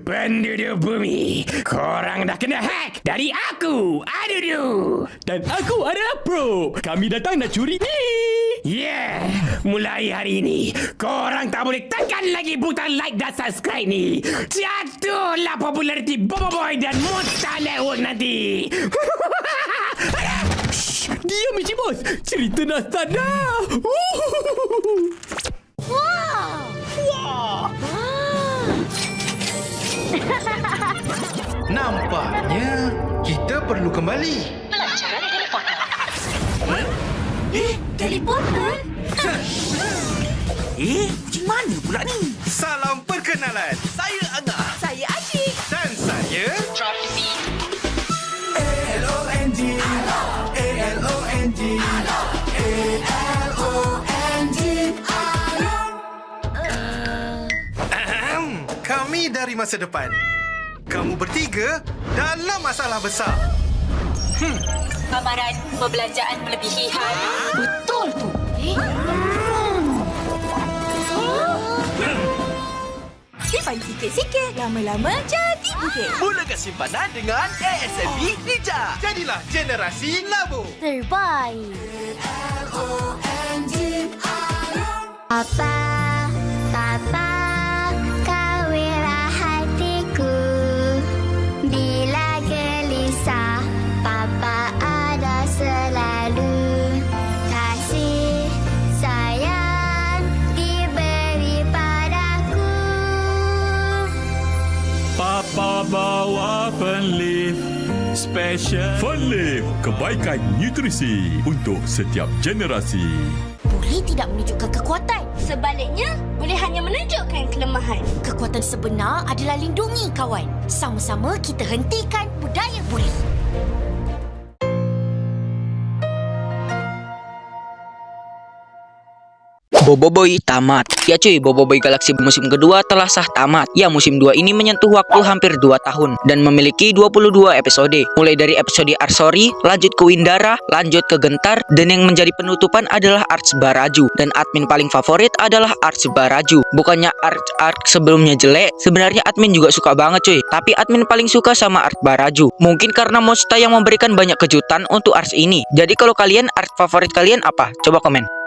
Penduduk bumi, korang dah kena hack dari aku, Adudu. Dan aku adalah Pro. Kami datang nak curi ni. Yeah, mulai hari ini, korang tak boleh tekan lagi butang like dan subscribe ni. Jatuhlah populariti Boboiboy dan Monster Network nanti. Shh, diam Michi Bos. Cerita dah start dah. Wow! Wah. Nampaknya kita perlu kembali. Pelajaran teleporter. Teleporter? Macam mana pula ni? Salam perkenalan. Saya Angah. Saya Asyik. Dan saya Drop the beat. ALONG. ALONG. Ahem. Kami dari masa depan. Kamu bertiga dalam masalah besar. Amaran perbelanjaan melebihi had. Betul tu. Simpan sikit-sikit, lama-lama jadi bukit. Mulakan simpanan dengan ASMB Ninja. Jadilah generasi labu. Terbaik. Papa, Papa, kawinlah hatiku. Bila gelisah, Papa ada selalu. Kasih sayang diberi padaku. Papa bawa Fenleaf Special. Fenleaf, kebaikan nutrisi untuk setiap generasi. Boleh tidak menunjukkan kekuatan. Sebaliknya, boleh hanya menunjukkan kelemahan. Kekuatan sebenar adalah lindungi kawan. Sama-sama kita hentikan budaya buli. Boboiboy tamat. Ya cuy, Boboiboy Galaxy musim kedua telah sah tamat. Ya, musim 2 ini menyentuh waktu hampir 2 tahun dan memiliki 22 episode. Mulai dari episode Arsori, lanjut ke Windara, lanjut ke Gentar, dan yang menjadi penutupan adalah Arts Baraju. Dan admin paling favorit adalah Arts Baraju. Bukannya Arts sebelumnya jelek, sebenarnya admin juga suka banget cuy. Tapi admin paling suka sama Arts Baraju. Mungkin karena Monster yang memberikan banyak kejutan untuk Arts ini. Jadi kalau kalian Arts favorit kalian apa? Coba komen.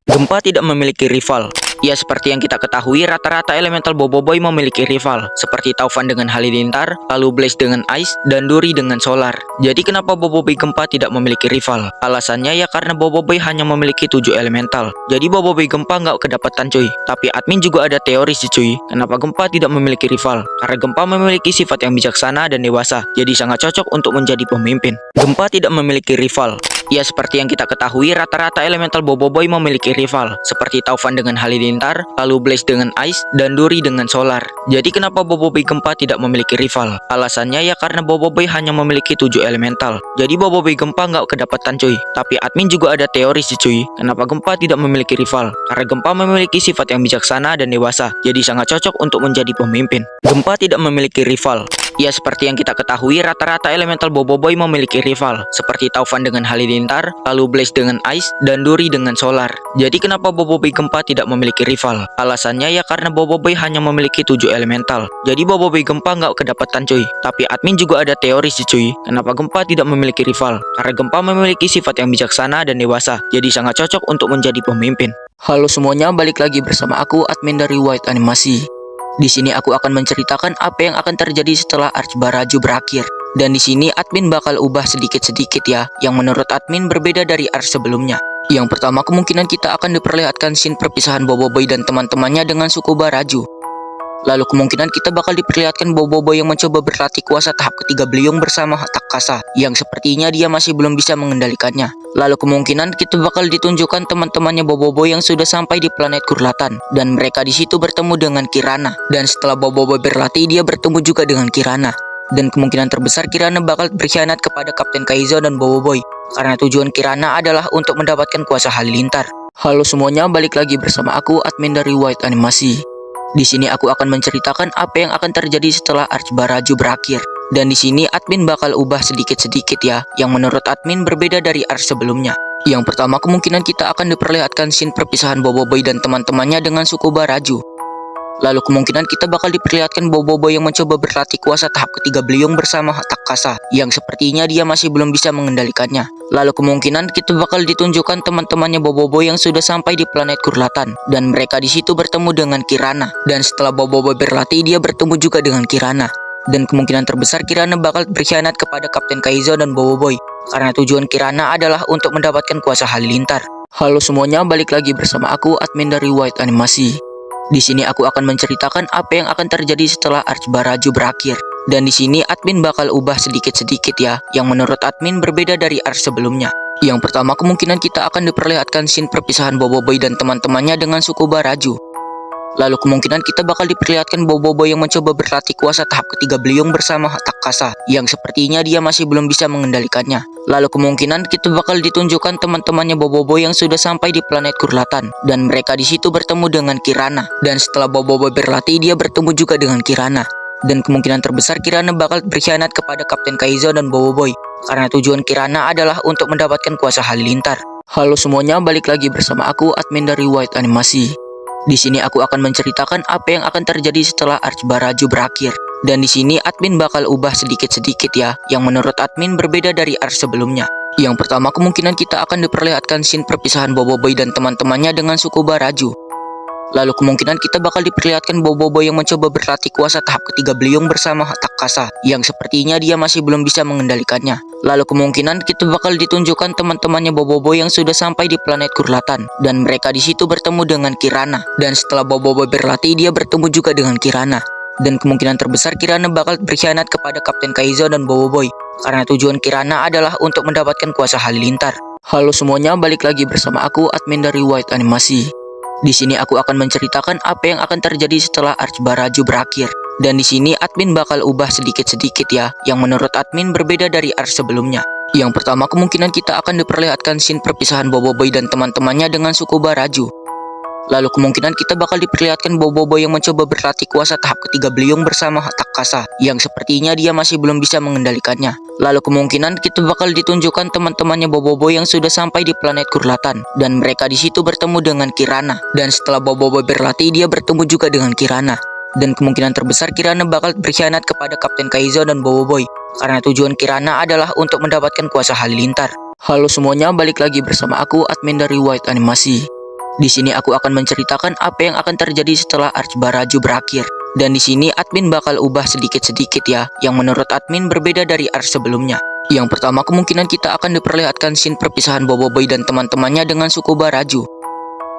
Gempa tidak memiliki rival. Ya, seperti yang kita ketahui, rata-rata elemental Boboiboy memiliki rival, seperti Taufan dengan Halilintar, lalu Blaze dengan Ice, dan Duri dengan Solar. Jadi kenapa Boboiboy Gempa tidak memiliki rival? Alasannya ya karena Boboiboy hanya memiliki 7 elemental. Jadi Boboiboy Gempa nggak kedapatan cuy. Tapi admin juga ada teori sih cuy, kenapa Gempa tidak memiliki rival. Karena Gempa memiliki sifat yang bijaksana dan dewasa, jadi sangat cocok untuk menjadi pemimpin. Gempa tidak memiliki rival. Ya, seperti yang kita ketahui, rata-rata elemental Boboiboy memiliki rival, seperti Taufan dengan Halilintar, lalu Blaze dengan Ice, dan Duri dengan Solar. Jadi kenapa Boboiboy Gempa tidak memiliki rival? Alasannya ya karena Boboiboy hanya memiliki 7 elemental. Jadi Boboiboy Gempa nggak kedapatan cuy. Tapi admin juga ada teori sih cuy, kenapa Gempa tidak memiliki rival. Karena Gempa memiliki sifat yang bijaksana dan dewasa, jadi sangat cocok untuk menjadi pemimpin. Gempa tidak memiliki rival. Ya, seperti yang kita ketahui, rata-rata elemental Boboiboy memiliki rival, seperti Taufan dengan Halilintar, lalu Blaze dengan Ice, dan Duri dengan Solar. Jadi kenapa Boboiboy Gempa tidak memiliki rival? Alasannya ya karena Boboiboy hanya memiliki 7 elemental. Jadi Boboiboy Gempa nggak kedapatan cuy. Tapi admin juga ada teori sih cuy, kenapa Gempa tidak memiliki rival. Karena Gempa memiliki sifat yang bijaksana dan dewasa, jadi sangat cocok untuk menjadi pemimpin. Halo semuanya, balik lagi bersama aku, admin dari White Animasi. Di sini aku akan menceritakan apa yang akan terjadi setelah Arts Baraju berakhir. Dan di sini admin bakal ubah sedikit-sedikit ya, yang menurut admin berbeda dari Arts sebelumnya. Yang pertama, kemungkinan kita akan diperlihatkan scene perpisahan Boboiboy dan teman-temannya dengan suku Baraju. Lalu kemungkinan kita bakal diperlihatkan Boboiboy yang mencoba berlatih kuasa tahap ketiga Beliung bersama Takasa, yang sepertinya dia masih belum bisa mengendalikannya. Lalu kemungkinan kita bakal ditunjukkan teman-temannya Boboiboy yang sudah sampai di planet Kurlatan, dan mereka di situ bertemu dengan Kirana. Dan setelah Boboiboy berlatih, dia bertemu juga dengan Kirana. Dan kemungkinan terbesar Kirana bakal berkhianat kepada Kapten Kaizo dan Boboiboy, karena tujuan Kirana adalah untuk mendapatkan kuasa Halilintar. Halo semuanya, balik lagi bersama aku, admin dari White Animasi. Di sini aku akan menceritakan apa yang akan terjadi setelah Arts Baraju berakhir. Dan di sini admin bakal ubah sedikit-sedikit ya, yang menurut admin berbeda dari Arts sebelumnya. Yang pertama, kemungkinan kita akan diperlihatkan scene perpisahan Boboiboy dan teman-temannya dengan suku Baraju. Lalu kemungkinan kita bakal diperlihatkan Boboiboy yang mencoba berlatih kuasa tahap ketiga beliung bersama Takasa yang sepertinya dia masih belum bisa mengendalikannya. Lalu kemungkinan kita bakal ditunjukkan teman-temannya Boboiboy yang sudah sampai di planet Kurlatan dan mereka di situ bertemu dengan Kirana. Dan setelah Boboiboy berlatih, dia bertemu juga dengan Kirana. Dan kemungkinan terbesar Kirana bakal berkhianat kepada Kapten Kaizo dan Boboiboy karena tujuan Kirana adalah untuk mendapatkan kuasa halilintar. Halo semuanya, balik lagi bersama aku, admin dari White Animasi. Di sini aku akan menceritakan apa yang akan terjadi setelah Arch Baraju berakhir. Dan di sini admin bakal ubah sedikit-sedikit ya, yang menurut admin berbeda dari Arch sebelumnya. Yang pertama, kemungkinan kita akan diperlihatkan scene perpisahan Boboiboy dan teman-temannya dengan suku Baraju. Lalu kemungkinan kita bakal diperlihatkan Boboiboy yang mencoba berlatih kuasa tahap ketiga beliung bersama Takasa yang sepertinya dia masih belum bisa mengendalikannya. Lalu kemungkinan kita bakal ditunjukkan teman-temannya Boboiboy yang sudah sampai di planet Kurlatan dan mereka di situ bertemu dengan Kirana. Dan setelah Boboiboy berlatih, dia bertemu juga dengan Kirana. Dan kemungkinan terbesar Kirana bakal berkhianat kepada Kapten Kaizo dan Boboiboy karena tujuan Kirana adalah untuk mendapatkan kuasa halilintar. Halo semuanya, balik lagi bersama aku, admin dari White Animasi. Di sini aku akan menceritakan apa yang akan terjadi setelah Arch Baraju berakhir. Dan di sini admin bakal ubah sedikit-sedikit ya, yang menurut admin berbeda dari Arch sebelumnya. Yang pertama, kemungkinan kita akan diperlihatkan scene perpisahan Boboiboy dan teman-temannya dengan suku Baraju. Lalu kemungkinan kita bakal diperlihatkan Boboiboy yang mencoba berlatih kuasa tahap ketiga beliung bersama Takasa yang sepertinya dia masih belum bisa mengendalikannya. Lalu kemungkinan kita bakal ditunjukkan teman-temannya Boboiboy yang sudah sampai di planet Kurlatan dan mereka di situ bertemu dengan Kirana. Dan setelah Boboiboy berlatih, dia bertemu juga dengan Kirana. Dan kemungkinan terbesar Kirana bakal berkhianat kepada Kapten Kaizo dan Boboiboy karena tujuan Kirana adalah untuk mendapatkan kuasa halilintar. Halo semuanya, balik lagi bersama aku, admin dari White Animasi. Di sini aku akan menceritakan apa yang akan terjadi setelah Arch Baraju berakhir. Dan di sini admin bakal ubah sedikit-sedikit ya, yang menurut admin berbeda dari Arch sebelumnya. Yang pertama, kemungkinan kita akan diperlihatkan scene perpisahan Boboiboy dan teman-temannya dengan suku Baraju. Lalu kemungkinan kita bakal diperlihatkan Boboiboy yang mencoba berlatih kuasa tahap ketiga beliung bersama Takasa yang sepertinya dia masih belum bisa mengendalikannya. Lalu kemungkinan kita bakal ditunjukkan teman-temannya Boboiboy yang sudah sampai di planet Kurlatan dan mereka di situ bertemu dengan Kirana. Dan setelah Boboiboy berlatih, dia bertemu juga dengan Kirana. Dan kemungkinan terbesar Kirana bakal berkhianat kepada Kapten Kaizo dan Boboiboy karena tujuan Kirana adalah untuk mendapatkan kuasa halilintar. Halo semuanya, balik lagi bersama aku, admin dari White Animasi. Di sini aku akan menceritakan apa yang akan terjadi setelah Arch Baraju berakhir. Dan di sini admin bakal ubah sedikit-sedikit ya, yang menurut admin berbeda dari Arch sebelumnya. Yang pertama, kemungkinan kita akan diperlihatkan scene perpisahan Boboiboy dan teman-temannya dengan suku Baraju.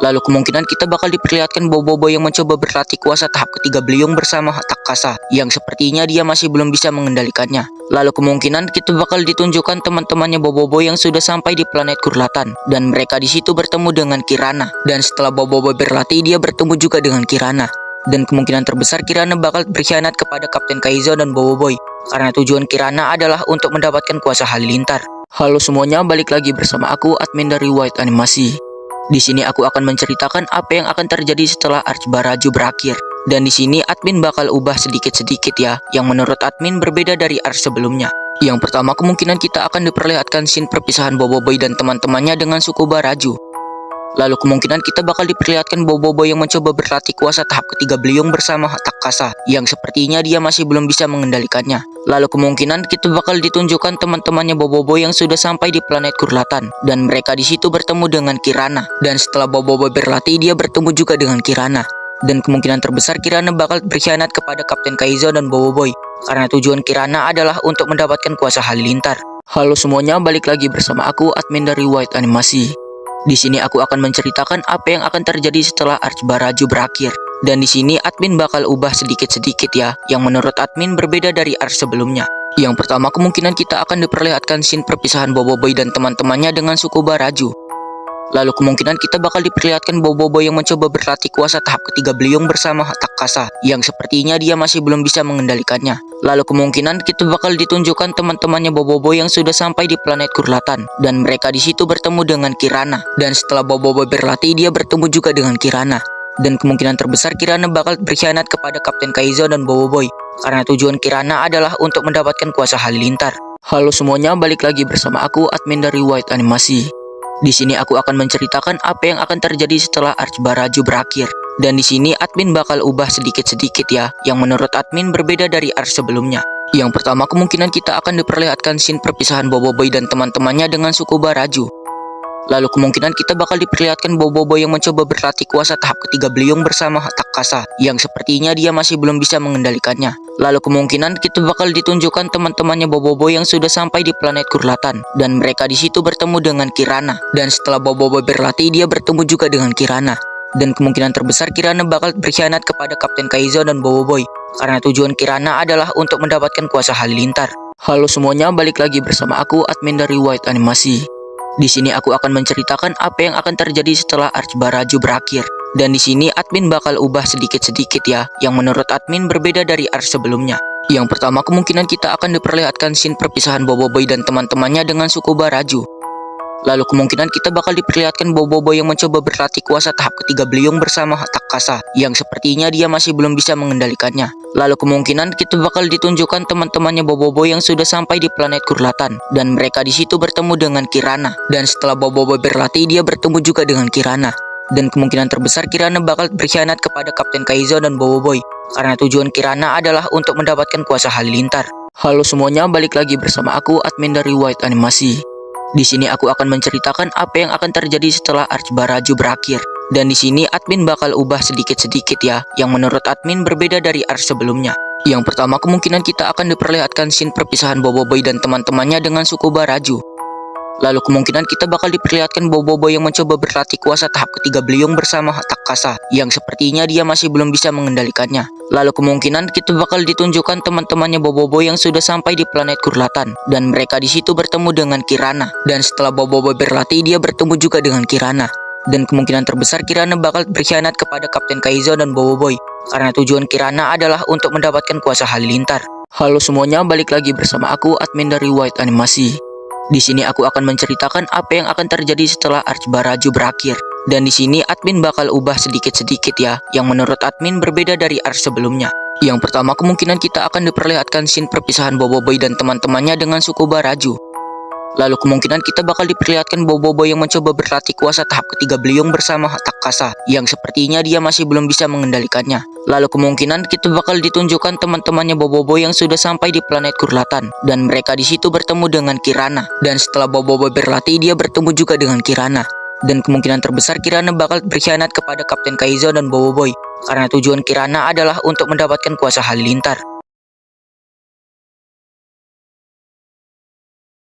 Lalu kemungkinan kita bakal diperlihatkan Boboiboy yang mencoba berlatih kuasa tahap ketiga beliung bersama Takasa yang sepertinya dia masih belum bisa mengendalikannya. Lalu kemungkinan kita bakal ditunjukkan teman-temannya Boboiboy yang sudah sampai di planet Kurlatan dan mereka di situ bertemu dengan Kirana. Dan setelah Boboiboy berlatih, dia bertemu juga dengan Kirana. Dan kemungkinan terbesar Kirana bakal berkhianat kepada Kapten Kaizo dan Boboiboy karena tujuan Kirana adalah untuk mendapatkan kuasa halilintar. Halo semuanya, balik lagi bersama aku, admin dari White Animasi. Di sini aku akan menceritakan apa yang akan terjadi setelah Arch Baraju berakhir. Dan di sini admin bakal ubah sedikit-sedikit ya, yang menurut admin berbeda dari Arch sebelumnya. Yang pertama, kemungkinan kita akan diperlihatkan scene perpisahan Boboiboy dan teman-temannya dengan suku Baraju. Lalu kemungkinan kita bakal diperlihatkan Boboiboy yang mencoba berlatih kuasa tahap ketiga beliung bersama Takasa yang sepertinya dia masih belum bisa mengendalikannya. Lalu kemungkinan kita bakal ditunjukkan teman-temannya Boboiboy yang sudah sampai di planet Kurlatan dan mereka di situ bertemu dengan Kirana. Dan setelah Boboiboy berlatih, dia bertemu juga dengan Kirana. Dan kemungkinan terbesar Kirana bakal berkhianat kepada Kapten Kaizo dan Boboiboy karena tujuan Kirana adalah untuk mendapatkan kuasa halilintar. Halo semuanya, balik lagi bersama aku, admin dari White Animasi. Di sini aku akan menceritakan apa yang akan terjadi setelah Arch Baraju berakhir. Dan di sini admin bakal ubah sedikit-sedikit ya, yang menurut admin berbeda dari Arch sebelumnya. Yang pertama, kemungkinan kita akan diperlihatkan scene perpisahan Boboiboy dan teman-temannya dengan suku Baraju. Lalu kemungkinan kita bakal diperlihatkan Boboiboy yang mencoba berlatih kuasa tahap ketiga beliung bersama Takasa yang sepertinya dia masih belum bisa mengendalikannya. Lalu kemungkinan kita bakal ditunjukkan teman-temannya Boboiboy yang sudah sampai di planet Kurlatan dan mereka di situ bertemu dengan Kirana. Dan setelah Boboiboy berlatih, dia bertemu juga dengan Kirana. Dan kemungkinan terbesar Kirana bakal berkhianat kepada Kapten Kaizo dan Boboiboy karena tujuan Kirana adalah untuk mendapatkan kuasa halilintar. Halo semuanya, balik lagi bersama aku, admin dari White Animasi. Di sini aku akan menceritakan apa yang akan terjadi setelah Arch Baraju berakhir. Dan di sini admin bakal ubah sedikit-sedikit ya, yang menurut admin berbeda dari art sebelumnya. Yang pertama, kemungkinan kita akan diperlihatkan scene perpisahan Boboiboy dan teman-temannya dengan suku Baraju. Lalu kemungkinan kita bakal diperlihatkan Boboiboy yang mencoba berlatih kuasa tahap ketiga beliung bersama Takasa, yang sepertinya dia masih belum bisa mengendalikannya. Lalu kemungkinan kita bakal ditunjukkan teman-temannya Boboiboy yang sudah sampai di planet Kurlatan, dan mereka di situ bertemu dengan Kirana. Dan setelah Boboiboy berlatih, dia bertemu juga dengan Kirana. Dan kemungkinan terbesar Kirana bakal berkhianat kepada Kapten Kaizo dan Boboiboy, karena tujuan Kirana adalah untuk mendapatkan kuasa halilintar. Halo semuanya, balik lagi bersama aku, admin dari White Animasi. Di sini aku akan menceritakan apa yang akan terjadi setelah Arch Baraju berakhir. Dan di sini admin bakal ubah sedikit-sedikit ya, yang menurut admin berbeda dari Arch sebelumnya. Yang pertama, kemungkinan kita akan diperlihatkan scene perpisahan Boboiboy dan teman-temannya dengan suku Baraju. Lalu kemungkinan kita bakal diperlihatkan Boboiboy yang mencoba berlatih kuasa tahap ketiga beliung bersama Takasa, yang sepertinya dia masih belum bisa mengendalikannya. Lalu kemungkinan kita bakal ditunjukkan teman-temannya Boboiboy yang sudah sampai di planet Kurlatan, dan mereka di situ bertemu dengan Kirana. Dan setelah Boboiboy berlatih, dia bertemu juga dengan Kirana. Dan kemungkinan terbesar Kirana bakal berkhianat kepada Kapten Kaizo dan Boboiboy, karena tujuan Kirana adalah untuk mendapatkan kuasa halilintar. Halo semuanya, balik lagi bersama aku, admin dari White Animasi. Di sini aku akan menceritakan apa yang akan terjadi setelah Arch Baraju berakhir. Dan di sini admin bakal ubah sedikit-sedikit ya, yang menurut admin berbeda dari Arch sebelumnya. Yang pertama, kemungkinan kita akan diperlihatkan scene perpisahan Boboiboy dan teman-temannya dengan suku Baraju. Lalu kemungkinan kita bakal diperlihatkan Boboiboy yang mencoba berlatih kuasa tahap ketiga beliung bersama Takasa, yang sepertinya dia masih belum bisa mengendalikannya. Lalu kemungkinan kita bakal ditunjukkan teman-temannya Boboiboy yang sudah sampai di planet Kurlatan, dan mereka di situ bertemu dengan Kirana. Dan setelah Boboiboy berlatih, dia bertemu juga dengan Kirana. Dan kemungkinan terbesar Kirana bakal berkhianat kepada Kapten Kaizo dan Boboiboy, karena tujuan Kirana adalah untuk mendapatkan kuasa halilintar. Halo semuanya, balik lagi bersama aku, admin dari White Animasi. Di sini aku akan menceritakan apa yang akan terjadi setelah Arch Baraju berakhir. Dan di sini admin bakal ubah sedikit-sedikit ya, yang menurut admin berbeda dari Arch sebelumnya. Yang pertama, kemungkinan kita akan diperlihatkan scene perpisahan Boboiboy dan teman-temannya dengan suku Baraju. Lalu kemungkinan kita bakal diperlihatkan Boboiboy yang mencoba berlatih kuasa tahap ketiga beliung bersama Takasa, yang sepertinya dia masih belum bisa mengendalikannya. Lalu kemungkinan kita bakal ditunjukkan teman-temannya Boboiboy yang sudah sampai di planet Kurlatan, dan mereka di situ bertemu dengan Kirana. Dan setelah Boboiboy berlatih, dia bertemu juga dengan Kirana. Dan kemungkinan terbesar Kirana bakal berkhianat kepada Kapten Kaizo dan Boboiboy, karena tujuan Kirana adalah untuk mendapatkan kuasa halilintar.